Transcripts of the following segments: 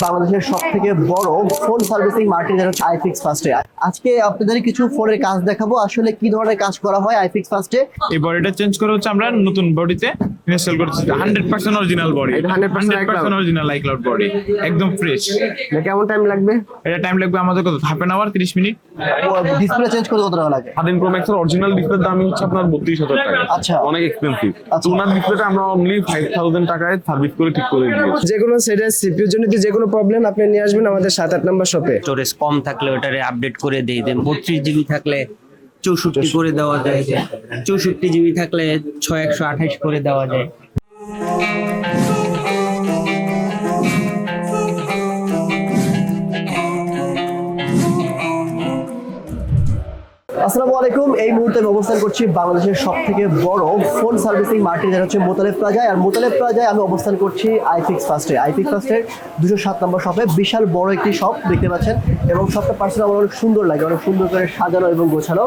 বাংলাদেশের সবথেকে বড় ফোন সার্ভিসিং মার্কেট যেটা হচ্ছে আইফিক্স ফার্স্টে। আজকে আপনাদের কিছু ফোনের কাজ দেখাবো, আসলে কি ধরনের কাজ করা হয় আইফিক্স ফার্স্টে। এই বডিটা চেঞ্জ করে হচ্ছে আমরা নতুন বডিতে ইনস্টল করতেছি। 100% original body, 100% original iCloud body, একদম ফ্রেশ। কেমন টাইম লাগবে? এটা টাইম লাগবে আমাদের কত, half an hour, 30 minute. Display change করতে কত টাকা লাগে? 13 প্রো ম্যাক্সের অরিজিনাল ডিসপ্লের দাম হচ্ছে আপনার 32,000 টাকা। আচ্ছা, অনেক এক্সপেন্সিভ। আচ্ছা। ওনার ডিসপ্লেটা আমরা অনলি 5,000 টাকায় সার্ভিস করে ঠিক করে দিয়েছি। যে কোনো সেটের সিপিইউ জনিত যে কোনো প্রবলেম আপনি নিয়ে আসবেন আমাদের 7-8 নম্বর শপে। স্টোরেজ কম থাকলে ওটারে আপডেট করে দেই দেন। 32 জিবি থাকলে 64 করে দেওয়া যায়, 64 জিবি থাকলে 6128 করে দেওয়া যায়। আসসালামু আলাইকুম। এই মুহূর্তে আমি অবস্থান করছি বাংলাদেশের সবথেকে বড় ফোন সার্ভিসিং মার্কেট যেটা হচ্ছে মোতালেব প্লাজায়। আর মোতালেব প্লাজায় আমি অবস্থান করছি আইফিক্স ফার্স্টে। আইফিক্স ফার্স্টের 207 নম্বর শপে। বিশাল বড় একটি শপ দেখতে পাচ্ছেন, এবং শপটা পার্সোনালি আমার অনেক সুন্দর লাগে, অনেক সুন্দর করে সাজানো এবং গোছানো।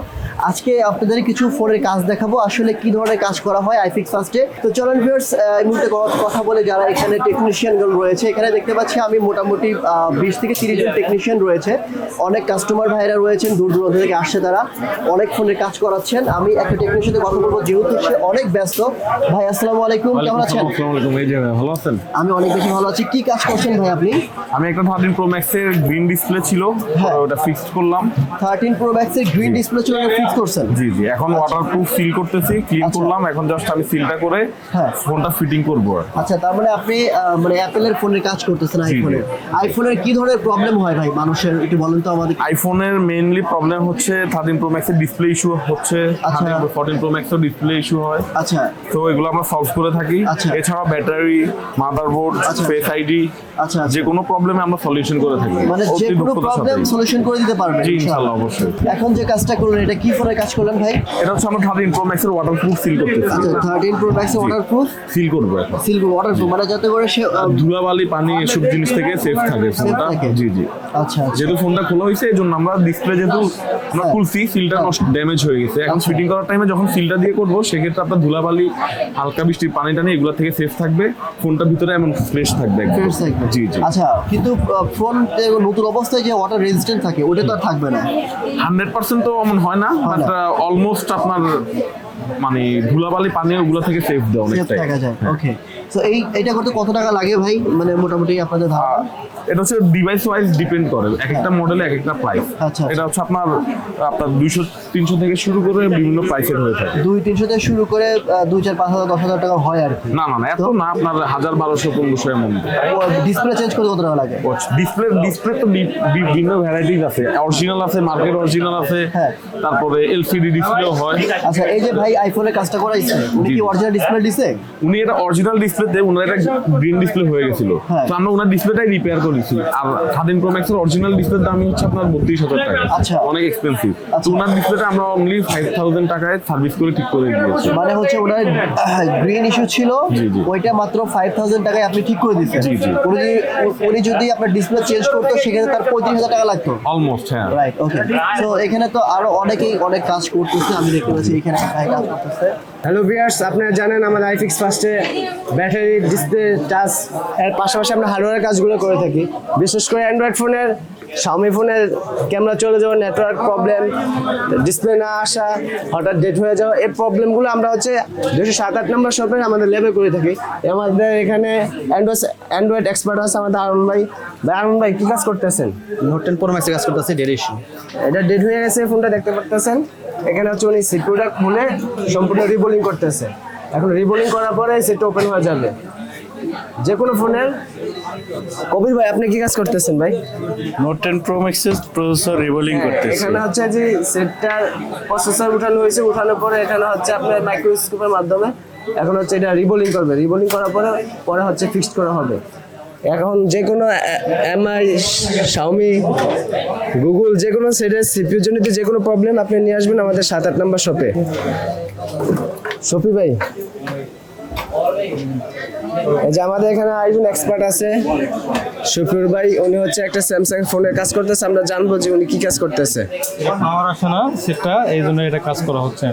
আজকে আপনাদের কিছু ফোনের কাজ দেখাবো, আসলে কি ধরনের কাজ করা হয় আইফিক্স ফার্স্টে। তো চলেন ভিউয়ার্স, এই মুহূর্তে কথা বলে যারা এখানে টেকনিশিয়ানগুলো রয়েছে। এখানে দেখতে পাচ্ছি আমি মোটামুটি 20 থেকে 30 জন টেকনিশিয়ান রয়েছে। অনেক কাস্টমার ভাইরা রয়েছেন, দূর দূরান্ত থেকে আসছে, তারা অনেক ফোনের কাজ করাচ্ছেন। আমি একটা টেকনিশিয়ানের সাথে কথা বলবো, যেহেতু সে অনেক ব্যস্ত। ভাই আসসালামু আলাইকুম, কেমন আছেন? আসসালামু আলাইকুম। এই যে ভালো আছেন? আমি অনেক বেশি ভালো আছি। কি কাজ করছেন ভাই আপনি? আমি একটা 13 প্রো ম্যাক্সের গ্রিন ডিসপ্লে ছিল, ওটা ফিক্সড করলাম। 13 প্রো ম্যাক্সের গ্রিন ডিসপ্লে ছিল, ফিক্স করছেন? জি জি, এখন ওয়াটারপ্রুফ সিল করতেছি, ক্লিন আচ্ছা। করলাম। এখন জাস্ট আমি সিলটা করে হ্যাঁ। ফোনটা ফিটিং করব। আচ্ছা, তার মানে আপনি মানে অ্যাপেলের ফোনের কাজ করতেছেন। জি, জি। আইফোনের কি ধরনের প্রবলেম হয় ভাই মানুষের, একটু বলেন তো আমাদের। আইফোনের মেইনলি প্রবলেম হচ্ছে 13 প্রো ম্যাক্সের ডিসপ্লে ইস্যু হচ্ছে, আচ্ছা। 14 প্রো ম্যাক্সের ডিসপ্লে ইস্যু হয়। আচ্ছা তো এগুলো আমরা সলভ করে থাকি। আচ্ছা। এছাড়া ব্যাটারি, মাদারবোর্ড, আচ্ছা। ফেস আইডি, আচ্ছা, যে কোনো প্রবলেমে আমরা সলিউশন করে থাকি। মানে যে অতি কোনো দক্ষতার প্রবলেম সাথে। সলিউশন করে দিতে পারবেন জি ইনশাআল্লাহ, অবশ্যই। এখন যে কাজটা করলেন, এটা কি ফোনের কাজ করলেন ভাই? এটা হচ্ছে আমরা 13 প্রো ম্যাক্সের ওয়াটারপ্রুফ সিল করতেছি। আচ্ছা, 13 প্রো ম্যাক্স ওয়াটারপ্রুফ সিল করবো এখন। সিল ওয়াটারপ্রুফ, মানে যাতে করে সে ধুলাবালি, পানি এসব জিনিস থেকে সেফ থাকে ফোনটা। থাকে? জি জি। আচ্ছা আচ্ছা। যেহেতু ফোনটা খোলা হয়েছে, এই জন্য আমরা ডিসপ্লে যেহেতু আমরা খুলছি, সিলটা নষ্ট, ড্যামেজ হয়ে গেছে। এখন ফিটিং করার টাইমে যখন সিলটা দিয়ে করবো, সেক্ষেত্রে আপনার ধুলাবালি, হালকা বৃষ্টির পানি টানি এগুলো থেকে সেফ থাকবে। ফোনটা ভিতরে এমন ফ্রেশ থাকবে একদম। ফ্রেশ থাকবে। জি জি। আচ্ছা, কিন্তু ফোন নতুন অবস্থায় যে ওয়াটার রেজিস্ট্যান্ট থাকে, ওটা তো আর থাকবে না। 100% তো এমন হয় না, বাট অলমোস্ট আপনার মানে ধুলাবালি, পানি ওগুলো থেকে সেফ দেয় সেফ অনেকটাই। থাকা যায়। ওকে, তো এটা করতে কত টাকা লাগে ভাই, মানে মোটামুটি আপনাদের ধারণা? এটা হচ্ছে ডিভাইস ওয়াইজ ডিপেন্ড করে, এক একটা মডেলে এক একটা প্রাইস। আচ্ছা। এটা হচ্ছে আপনার 200-300 থেকে শুরু করে বিভিন্ন প্রাইসের হয়ে থাকে। 200-300 থেকে শুরু করে 2,000-5,000-10,000 টাকা হয় আর কি। না না না, এত না, আপনার 1,000-1,200-1,500 এমন। ডিসপ্লে চেঞ্জ করতে কত টাকা লাগে? ডিসপ্লে তো বিভিন্ন ভ্যারাইটিস আছে, অরিজিনাল আছে, মার্কেট অরিজিনাল আছে, হ্যাঁ। তারপরে এলসিডি ডিসপ্লেও হয়। আচ্ছা, এই যে ভাই আইফোনের কাজটা করাইছে, উনি কি অরিজিনাল ডিসপ্লে দিছে? উনি এটা অরিজিনাল ডিসপ্লেতে ওনার একটা গ্রিন ডিসপ্লে হয়ে গেছিল, হ্যাঁ। তো আমরা ওনার ডিসপ্লেটাই রিপেয়ার করেছি। আর 13 প্রো ম্যাক্সের অরিজিনাল ডিসপ্লের দাম হচ্ছে আপনার 32,000 টাকা। আচ্ছা। অনেক এক্সপেন্সিভ। আচ্ছা। তো ওনার ডিসপ্লেটা আমরা অনলি 5,000 টাকায় সার্ভিস করে ঠিক করে দিয়েছি। মানে হচ্ছে ওনার গ্রিন ইস্যু ছিল, জি, জি। ওইটা মাত্র 5,000 টাকায় আপনি ঠিক করে দিচ্ছেন। জি, জি। উনি যদি আপনার ডিসপ্লে চেঞ্জ করতো, সেক্ষেত্রে তার 35,000 টাকা লাগতো। অলমোস্ট, হ্যাঁ। রাইট, ওকে। তো এখানে তো আরো অনেকেই অনেক কাজ করতেছে, আমি দেখতে পাচ্ছি এখানে ভাই কাজ করতেছে। হ্যালো ভিউয়ার্স, আপনারা জানেন আমাদের আইফিক্স ফার্স্টে ব্যাটারি, ডিসপ্লে, টাচ এর পাশাপাশি আমরা হার্ডওয়্যার কাজগুলো করে থাকি। বিশেষ করে অ্যান্ড্রয়েড ফোনের, শাওমি ফোনের ক্যামেরা চলে যাওয়া, নেটওয়ার্ক প্রবলেম, ডিসপ্লে না আসা, হঠাৎ ডেট হয়ে যাওয়া, এই প্রবলেমগুলো আমরা হচ্ছে 207-8 নম্বর শপে আমাদের ল্যাবে করে থাকি। আমাদের এখানে অ্যান্ড্রয়েড এক্সপার্ট আছে আমাদের আরুন ভাই। আরুন ভাই কি কাজ করতেছেন? নোট 10 প্রো ম্যাক্সে কাজ করতেছে, ডেট ইস্যু। এটা ডেট হয়ে গেছে, ফোনটা দেখতে পারতেছেন। এখানে হচ্ছে উনি সিপিইউটা খুলে সম্পূর্ণ রিবোলিং করতেছে। এখন রিবোলিং করার পরে সেটটা ওপেন হয়ে যাবে যে কোনো ফোনের। কবির ভাই, আপনি কি কাজ করতেছেন ভাই? নোট 10 প্রো ম্যাক্সের প্রসেসর রিবোলিং করতেছি। এখানে হচ্ছে যে সেটটার প্রসেসর উঠানো হয়েছে, উঠানোর পরে এখানে হচ্ছে আপনার মাইক্রোস্কোপের মাধ্যমে এখন হচ্ছে এটা রিবোলিং করবে। রিবোলিং করার পরে পরে হচ্ছে ফিক্সড করা হবে। এখন যে কোনো এমআই, শাওমি, গুগল, যে কোনো সেটের সিপিইউ জনিত যে কোনো প্রবলেম আপনি নিয়ে আসবেন আমাদের 7-8 নম্বর শপে। শফি ভাই, এই যে আমাদের এখানে আরেকজন এক্সপার্ট আছে, শফিউর ভাই। উনি হচ্ছে একটা স্যামসাং ফোনের কাজ করতেছে, আমরা জানবো যে উনি কি কাজ করতেছে। আমার আসে না সেটা, এই জন্য এটা কাজ করা হচ্ছে।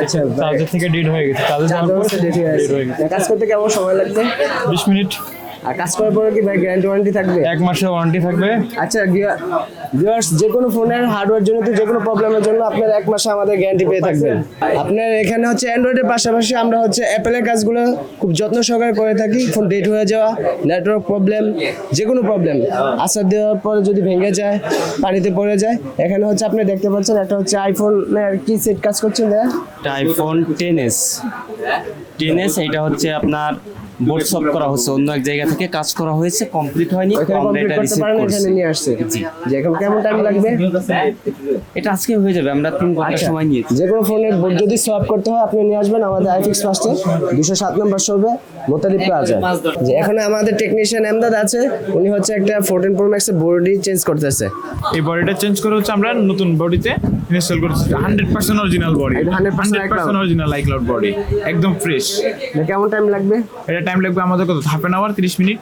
আচ্ছা, চার্জার থেকে ডেড হয়ে গেছে, চার্জার কাজ করতে কেমন সময় লাগবে? 20 মিনিট। আর কাজ করার পরে কি ভাই গ্যারান্টি ওয়ারেন্টি থাকবে? 1 মাসের ওয়ারেন্টি থাকবে। আচ্ছা ভিউয়ার্স, যে কোনো ফোনের হার্ডওয়্যার জন্য যে কোনো প্রবলেমের জন্য আপনার 1 মাসে আমাদের গ্যারান্টি পেয়ে থাকবেন। আপনার এখানে হচ্ছে অ্যান্ড্রয়েডের পাশাপাশি আমরা হচ্ছে অ্যাপেলের কাজগুলো খুব যত্ন সহকারে করে থাকি। ফোন ডেট হয়ে যাওয়া, নেটওয়ার্ক প্রবলেম, যে কোনো প্রবলেম, আসার দেওয়ার পরে যদি ভেঙে যায়, পানিতে পড়ে যায়, এখানে হচ্ছে আপনি দেখতে পাচ্ছেন একটা হচ্ছে আইফোনের কি সেট কাজ করছেন ভাইয়া? আইফোন 10s এটা হচ্ছে আপনার বোর্ড সফট করা হচ্ছে, অন্য এক জায়গা থেকে কাজ করা হয়েছে, কমপ্লিট হয়নি, এখানে আমরা কমপ্লিট এটা করতে রিসিভ পারেন, করছি। এখানে নিয়ে আসছে। যে এখন কেমন টাইম লাগবে? এটা আজকে হয়ে যাবে, আমরা 3 ঘন্টা সময় নিয়েছি। যে কোনো ফোনের বোর্ড যদি সোয়াপ করতে হয় আপনি নিয়ে আসবেন আমাদের আইফিক্স ফার্স্টে 207 নম্বর শপে মোতালিব প্লাজা। যে এখানে আমাদের টেকনিশিয়ান এমদাদ আছে, উনি হচ্ছে একটা 14 প্রো ম্যাক্সের বডি চেঞ্জ করতেছে। এই বডিটা চেঞ্জ করে হচ্ছে আমরা নতুন বডিতে ইনস্টল করছি। 100% অরিজিনাল বডি, এটা 100% অরিজিনাল iCloud বডি, একদম ফ্রেশ। কেমন টাইম লাগবে? এটা টাইম লাগবে আমাদের কত, হাফ অ্যান আওয়ার 30 মিনিট।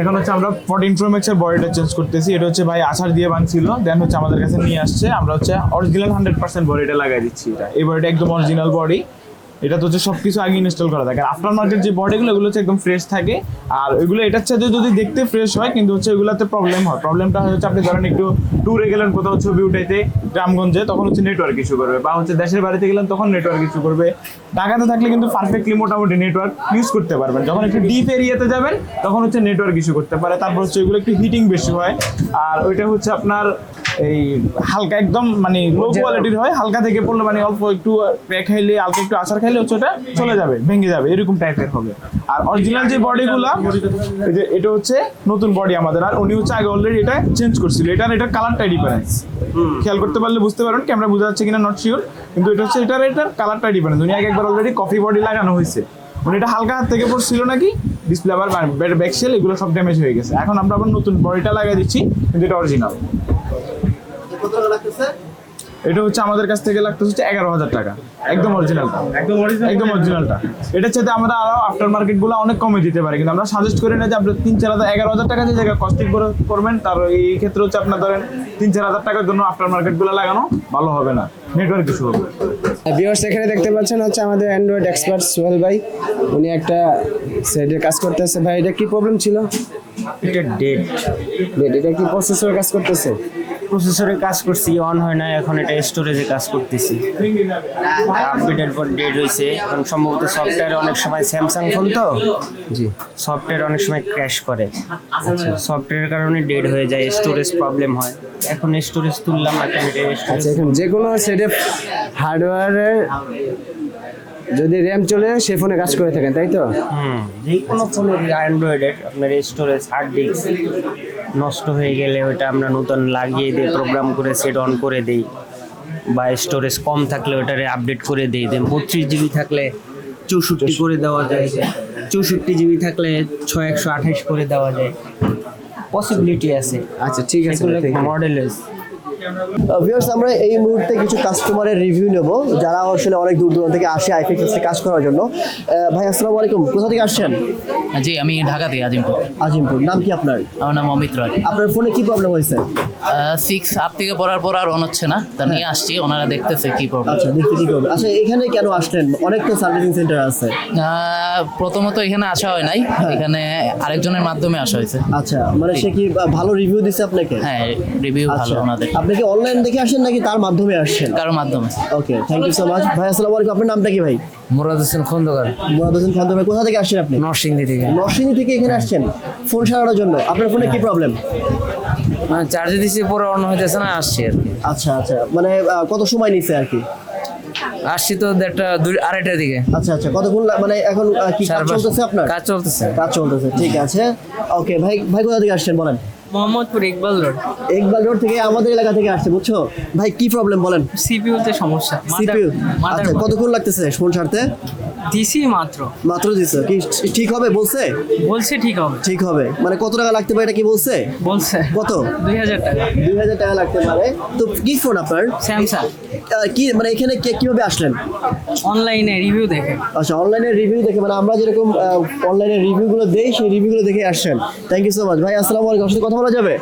এখন হচ্ছে আমরা 14 প্রো ম্যাক্সের বডিটা চেঞ্জ করতেছি। এটা হচ্ছে ভাই আছাড় দিয়ে বানছিল, দেন হচ্ছে আমাদের কাছে নিয়ে আসছে, আমরা হচ্ছে অরিজিনাল 100% বডিটা লাগাই দিচ্ছি। এটা এই বডিটা একদম অরিজিনাল বডি। এটা তো হচ্ছে সবকিছু আগে ইনস্টল করা থাকে। আফটার মার্কেট যে বডিগুলো এগুলো হচ্ছে একদম ফ্রেশ থাকে, আর ওইগুলো এটার সাথে যদি দেখতে ফ্রেশ হয় কিন্তু হচ্ছে ওইগুলোতে প্রবলেম হয়। প্রবলেমটা হচ্ছে আপনি ধরেন একটু ট্যুরে গেলেন কোথাও ছবি উঠাইতে গ্রামগঞ্জে, তখন হচ্ছে নেটওয়ার্ক ইস্যু করবে, বা হচ্ছে দেশের বাড়িতে গেলেন তখন নেটওয়ার্ক ইস্যু করবে। ঢাকাতে থাকলে কিন্তু পারফেক্টলি মোটামুটি নেটওয়ার্ক ইউজ করতে পারবেন। যখন একটু ডিপ এরিয়াতে যাবেন তখন হচ্ছে নেটওয়ার্ক ইস্যু করতে পারে। তারপর হচ্ছে ওইগুলো একটু হিটিং বেশি হয়, আর ওইটা হচ্ছে আপনার এই হালকা একদম মানে লো কোয়ালিটির হয়। হালকা থেকে পড়লে মানে অল্প একটু প্যাক খাইলে, হালকা একটু আচার খাইলে হচ্ছে ওটা চলে যাবে, ভেঙে যাবে, এরকম টাইপের হবে। আর অরিজিনাল যে বডিগুলা, এই যে এটা হচ্ছে নতুন বডি আমাদের, আর উনি হচ্ছে আগে অলরেডি এটা চেঞ্জ করছিল। এটার কালারটাই ডিফারেন্স, খেয়াল করতে পারলে বুঝতে পারেন, ক্যামেরা বোঝা যাচ্ছে কিনা নট শিওর, কিন্তু এটা হচ্ছে এটার কালারটাই ডিফারেন্স। উনি আগে একবার অলরেডি কফি বডি লাগানো হয়েছে, উনি এটা হালকা হাত থেকে পড়ছিল নাকি, ডিসপ্লে আবার ব্যাকসেল এগুলো সব ড্যামেজ হয়ে গেছে। এখন আমরা আবার নতুন বডিটা লাগিয়ে দিচ্ছি, কিন্তু এটা অরিজিনাল। এটা হচ্ছে আমাদের কাছ থেকে লাগতে হচ্ছে 11,000 টাকা, একদম অরিজিনালটা, একদম অরিজিনালটা। এটার সাথে আমরা আরো আফটার মার্কেট গুলো অনেক কমে দিতে পারি, কিন্তু আমরা সাজেস্ট করি না যে আপনি 3-4 হাজার 11,000 টাকা যে জায়গায় কস্টিং করবেন, তার এই ক্ষেত্রে হচ্ছে আপনার ধরেন 3-4 হাজার টাকার জন্য আফটার মার্কেট গুলো লাগানো ভালো হবে না, নেটওয়ার্ক কিছু হবে। ভিউয়ার্স, এখানে দেখতে পাচ্ছেন হচ্ছে আমাদের অ্যান্ড্রয়েড এক্সপার্ট সোহেল ভাই, উনি একটা সেটের কাজ করতেছে। ভাই এটা কি প্রবলেম ছিল? এটা ডেট, এটা কি প্রসেসর কাজ করতেছে? প্রসেসরে কাজ করছি, অন হয় না, এখন এটা স্টোরেজে কাজ করতেছি। আপডেটের পর ডেট হয়েছে, এখন সম্ভবত সফটওয়্যার অনেক সময়, স্যামসাং ফোন তো, জি, সফটওয়্যার অনেক সময় ক্র্যাশ করে, সফটওয়্যারের কারণে ডেড হয়ে যায়, স্টোরেজ প্রবলেম হয়। এখন স্টোরেজ তুললাম, এখন এটা আচ্ছা, এখন যে কোনো সেটে হার্ডওয়্যারের যদি র্যাম চলে যায় সে ফোনে কাজ করে থাকেন, তাই তো? যে কোনো ফোনের অ্যান্ড্রয়েডের আপনার স্টোরেজ, হার্ড ডিস্ক নষ্ট হয়ে গেলে ওটা আমরা নতুন লাগিয়ে দিই, প্রোগ্রাম করে সেট অন করে দিই, বা স্টোরেজ কম থাকলে ওটারে আপডেট করে দিই। 32 জিবি থাকলে 64 করে দেওয়া যায়, 64 জিবি থাকলে 6128 করে দেওয়া যায়, পসিবিলিটি আছে। আচ্ছা, ঠিক আছে। মডেল ভিউয়ার্স, আমরা এই মুহূর্তে কিছু কাস্টমারের রিভিউ নেব যারা আসলে অনেক দূর দূরান্ত থেকে আসে আইফিক্সে কাজ করার জন্য। ভাই আসসালামু আলাইকুম, কোথা থেকে আসছেন? জি, আমি ঢাকা থেকে আজিমপুর। আজিমপুর। নাম কি আপনার? আমার নাম অমিত রয়। আপনার ফোনে কি প্রবলেম হয়েছে? 6 আপ থেকে পড়ার পর আর অন হচ্ছে না, তা নিয়ে আসছি, ওনারা দেখতেছে কি প্রবলেম। আচ্ছা, দেখতে কি করবে? আচ্ছা, এখানে কেন আসলেন? অনেক তো সার্ভিসিং সেন্টার আছে। প্রথমত এখানে আসা হয় নাই, এখানে আরেকজনের মাধ্যমে আসা হয়েছে। আচ্ছা, মানে সে কি ভালো রিভিউ দিছে আপনাকে? হ্যাঁ, রিভিউ ভালো আচ্ছা, ওনাদের, আপনি কি অনলাইন দেখে আসেন নাকি তার মাধ্যমে আসছেন? কারোর মাধ্যমে। ওকে, থ্যাংক ইউ সো মাচ। ভাই আসসালামু আলাইকুম, আপনার নামটা কি ভাই? মুরাদ হোসেন খন্দকার, মুরাদ হোসেন খান। ভাই কোথা থেকে আসছেন আপনি? নরসিংদী থেকে। নরসিংদী থেকে এখানে আসছেন ফোন সারানোর জন্য। আপনার ফোনে কি প্রবলেম? চার্জে দিচ্ছি, পরে অন হইতেছে না, আসছি আর কি। আচ্ছা আচ্ছা, মানে কত সময় নিচ্ছে আর কি? আসছি তো 2:30টার দিকে। আচ্ছা আচ্ছা, কতক্ষণ মানে এখন কি কাজ চলতেছে আপনার? কাজ চলতেছে। কাজ চলতেছে, ঠিক আছে। ওকে ভাই, ভাই কোথা থেকে আসছেন বলেন? মোহাম্মদপুর ইকবাল রোড। ইকবাল রোড থেকে আমাদের এলাকা থেকে আসছে, বুঝছো ভাই? কি প্রবলেম বলেন? সিপিইউ তে সমস্যা। সিপিইউ। আচ্ছা, কতক্ষণ লাগতেছে ফোন ছাড়তে? দিছি মাত্র দিছো, কি ঠিক হবে বলছে? বলছে ঠিক হবে। ঠিক হবে মানে কত টাকা লাগতে পারে এটা কি বলছে? বলছে কত? 2000 টাকা। 2000 টাকা লাগতে পারে। তো কি ফোন আপনার? স্যামসাং। কি মানে এখানে কিভাবে আসলেন? অনলাইনে রিভিউ দেখে। আচ্ছা, অনলাইনে রিভিউ দেখে, মানে আমরা যেরকম অনলাইনে রিভিউগুলো দেই সেই রিভিউগুলো দেখে আসছেন। থ্যাংক ইউ সো মাচ ভাই। আসসালামু আলাইকুম, আপনার সাথে কথা বলা যাবে?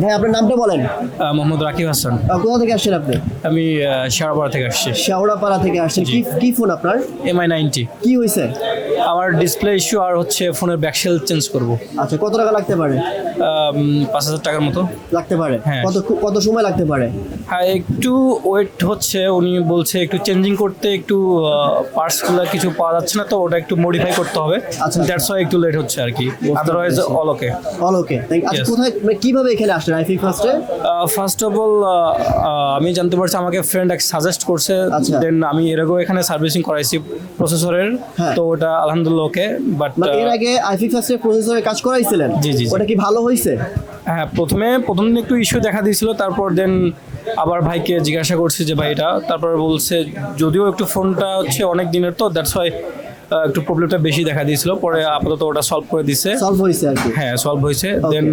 ভাই আপনার নামটা বলেন। মোহাম্মদ রাকিব হাসান। কোথা থেকে আসছেন আপনি? আমি শেওড়াপাড়া থেকে আসছি। শেওড়াপাড়া থেকে আসছেন। কি ফোন আপনার? MI90 কি হয়েছে? আমার ডিসপ্লে ইস্যু আর হচ্ছে ফোনের ব্যাকশেল চেঞ্জ করব। আচ্ছা, কত টাকা লাগতে পারে? 5,000 টাকার মতো লাগতে পারে? হ্যাঁ। কত সময় লাগতে পারে? হ্যাঁ, একটু ওয়েট হচ্ছে, উনি বলছে একটু চেঞ্জিং করতে একটু পার্টসগুলো কিছু পাওয়া যাচ্ছে না, তো ওটা একটু মডিফাই করতে হবে। আচ্ছা। দ্যাটস ওয়াই একটু লেট হচ্ছে আর কি, আদারওয়াইজ অল ওকে। অল ওকে। আচ্ছা, Yes. কোথায় কিভাবে এখানে আসলেন আইফিক ফার্স্টে? ফার্স্ট অফ অল আমি জানতে পারছি, আমাকে ফ্রেন্ড এক সাজেস্ট করছে, আচ্ছা। দেন আমি এরকম এখানে সার্ভিসিং করাইছি প্রসেসরের, হ্যাঁ। তো ওটা আলহামদুলিল্লাহ ওকে। বাট মানে এর আগে আইফিক ফার্স্টের প্রসেসরে কাজ করাইছিলেন? জি, জি, জি। ওটা কি ভালো হয়েছে? হ্যাঁ, প্রথম দিন একটু ইস্যু দেখা দিয়েছিল, তারপর দেন আবার ভাইকে জিজ্ঞাসা করছি যে ভাই এটা, তারপর বলছে যদিও একটু ফোনটা হচ্ছে অনেক দিনের, তো দ্যাটস ওয়াই একটু প্রবলেমটা বেশি দেখা দিয়েছিল, পরে আপাতত ওটা সলভ করে দিছে। সলভ হয়েছে আর কি? হ্যাঁ, সলভ হয়েছে। দেন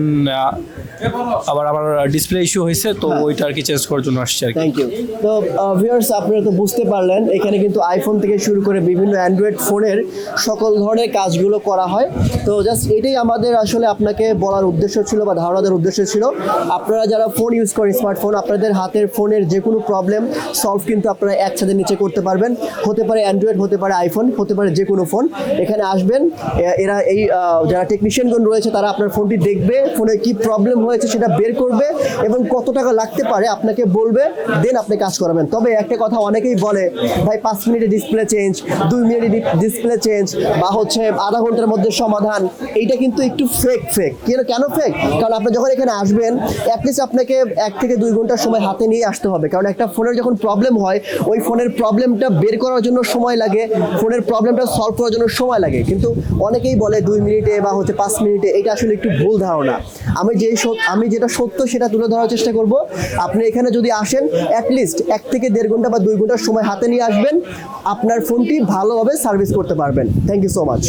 আবার আমার ডিসপ্লে ইস্যু হয়েছে, তো ওইটা আর কি চেঞ্জ করার জন্য আসছে আর কি। Thank you. তো ভিউয়ার্স, আপনারা তো বুঝতে পারলেন এখানে কিন্তু আইফোন থেকে শুরু করে বিভিন্ন অ্যান্ড্রয়েড ফোনের সকল ধরনের কাজগুলো করা হয়। তো জাস্ট এটাই আমাদের আসলে আপনাকে বলার উদ্দেশ্য ছিল বা ধারণা দেওয়ার উদ্দেশ্য ছিল। আপনারা যারা ফোন ইউজ করেন, স্মার্টফোন, আপনাদের হাতের ফোনের যে কোনো প্রবলেম সলভ কিন্তু আপনারা একসাথে নিচে করতে পারবেন। হতে পারে অ্যান্ড্রয়েড, হতে পারে আইফোন, হতে পারে যে কোনো ফোন। এখানে আসবেন, এরা এই যারা টেকনিশিয়ানগণ রয়েছে তারা আপনার ফোনটি দেখবে, ফোনে কি প্রবলেম হয়েছে সেটা বের করবে এবং কত টাকা লাগতে পারে আপনাকে বলবে, দেন আপনি কাজ করাবেন। তবে একটা কথা অনেকেই বলে, ভাই 5 মিনিটে ডিসপ্লে চেঞ্জ, 2 মিনিটে ডিসপ্লে চেঞ্জ, বা হচ্ছে আধা ঘন্টার মধ্যে সমাধান। এইটা কিন্তু একটু ফেক। কেন ফেক? কারণ আপনি যখন এখানে আসবেন, অ্যাটলিস্ট আপনাকে 1 থেকে 2 ঘন্টার সময় হাতে নিয়ে আসতে হবে। কারণ একটা ফোনের যখন প্রবলেম হয়, ওই ফোনের প্রবলেমটা বের করার জন্য সময় লাগে, ফোনের প্রবলেমটা সলভ করার জন্য সময় লাগে। কিন্তু অনেকেই বলে 2 মিনিটে বা হচ্ছে 5 মিনিটে। এটা আসলে একটু ভুল ধারণা। আমি যেটা সত্য সেটা তুলে ধরার চেষ্টা করব। আপনি এখানে যদি আসেন, অ্যাটলিস্ট 1 থেকে 1.5 ঘন্টা বা 2 ঘন্টার সময় হাতে নিয়ে আসবেন, আপনার ফোনটি ভালোভাবে সার্ভিস করতে পারবেন। Thank you so much.